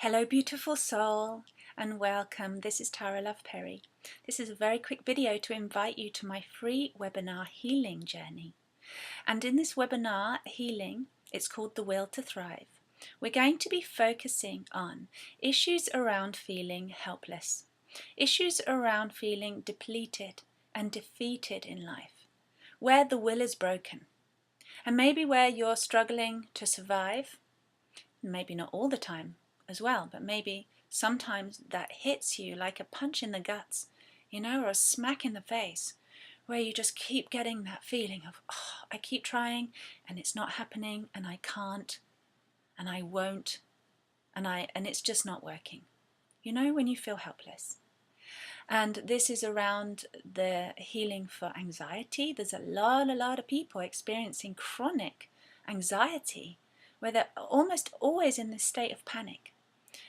Hello beautiful soul and welcome. This is Tara Love Perry. This is a very quick video to invite you to my free webinar healing journey. And in this webinar healing, it's called The Will to Thrive. We're going to be focusing on issues around feeling helpless, issues around feeling depleted and defeated in life, where the will is broken, and maybe where you're struggling to survive, maybe not all the time as well, but maybe sometimes that hits you like a punch in the guts, or a smack in the face, where you just keep getting that feeling of, oh, I keep trying and it's not happening and I can't and I won't and it's just not working. When you feel helpless. And this is around the healing for anxiety. There's a lot of people experiencing chronic anxiety where they're almost always in this state of panic.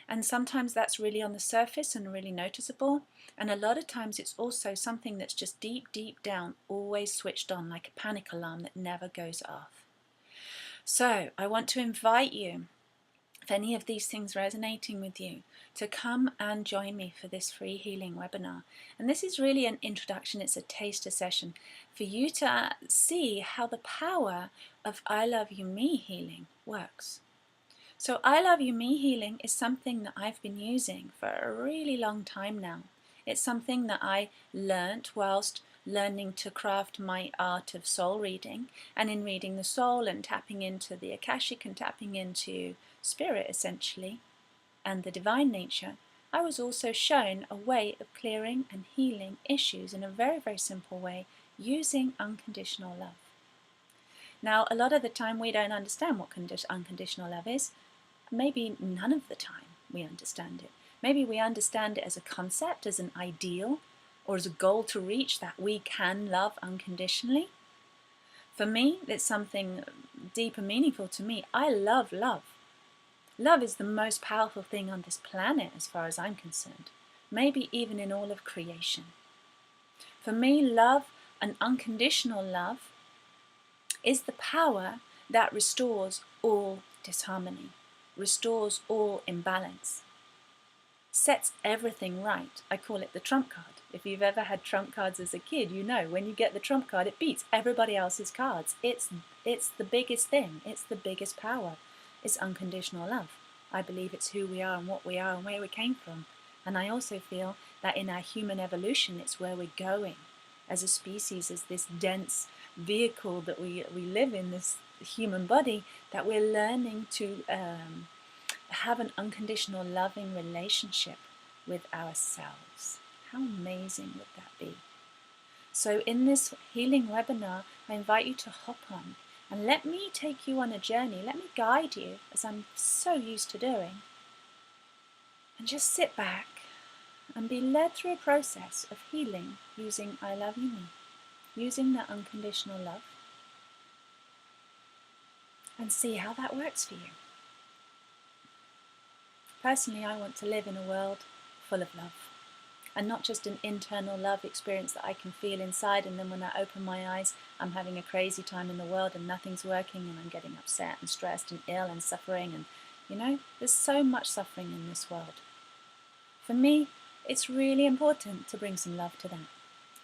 And sometimes that's really on the surface and really noticeable. And a lot of times it's also something that's just deep down, always switched on, like a panic alarm that never goes off. So I want to invite you, if any of these things resonating with you, to come and join me for this free healing webinar. And this is really an introduction, it's a taster session for you to see how the power of I Love You Me healing works. So I Love You Me healing is something that I've been using for a really long time now. It's something that I learnt whilst learning to craft my art of soul reading, and in reading the soul and tapping into the Akashic and tapping into spirit essentially and the divine nature, I was also shown a way of clearing and healing issues in a very simple way using unconditional love. Now, a lot of the time we don't understand what unconditional love is. Maybe none of the time we understand it. Maybe we understand it as a concept, as an ideal, or as a goal to reach, that we can love unconditionally. For me, it's something deep and meaningful to me. I love love. Love is the most powerful thing on this planet as far as I'm concerned, maybe even in all of creation. For me, love, and unconditional love, is the power that restores all disharmony, restores all imbalance, sets everything right. I call it the trump card. If you've ever had trump cards as a kid, you know when you get the trump card, it beats everybody else's cards. It's the biggest thing. It's the biggest power. It's unconditional love. I believe it's who we are and what we are and where we came from. And I also feel that in our human evolution, it's where we're going as a species, as this dense vehicle that we live in, this human body, that we're learning to have an unconditional loving relationship with ourselves. How amazing would that be? So in this healing webinar, I invite you to hop on and let me take you on a journey. Let me guide you, as I'm so used to doing. And just sit back and be led through a process of healing using I Love You Me, using that unconditional love, and see how that works for you. Personally, I want to live in a world full of love, and not just an internal love experience that I can feel inside, and then when I open my eyes, I'm having a crazy time in the world and nothing's working and I'm getting upset and stressed and ill and suffering, and there's so much suffering in this world. For me, it's really important to bring some love to that,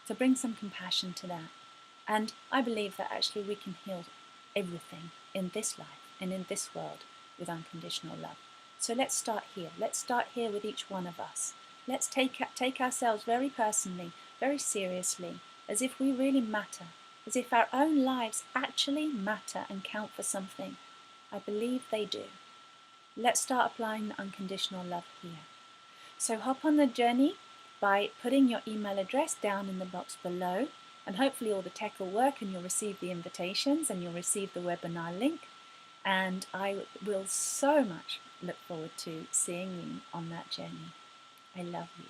to bring some compassion to that. And I believe that actually we can heal everything in this life and in this world with unconditional love. So let's start here. Let's start here with each one of us. Let's take ourselves very personally, very seriously, as if we really matter, as if our own lives actually matter and count for something. I believe they do. Let's start applying the unconditional love here. So hop on the journey by putting your email address down in the box below, and hopefully all the tech will work and you'll receive the invitations and you'll receive the webinar link. And I will so much look forward to seeing you on that journey. I love you.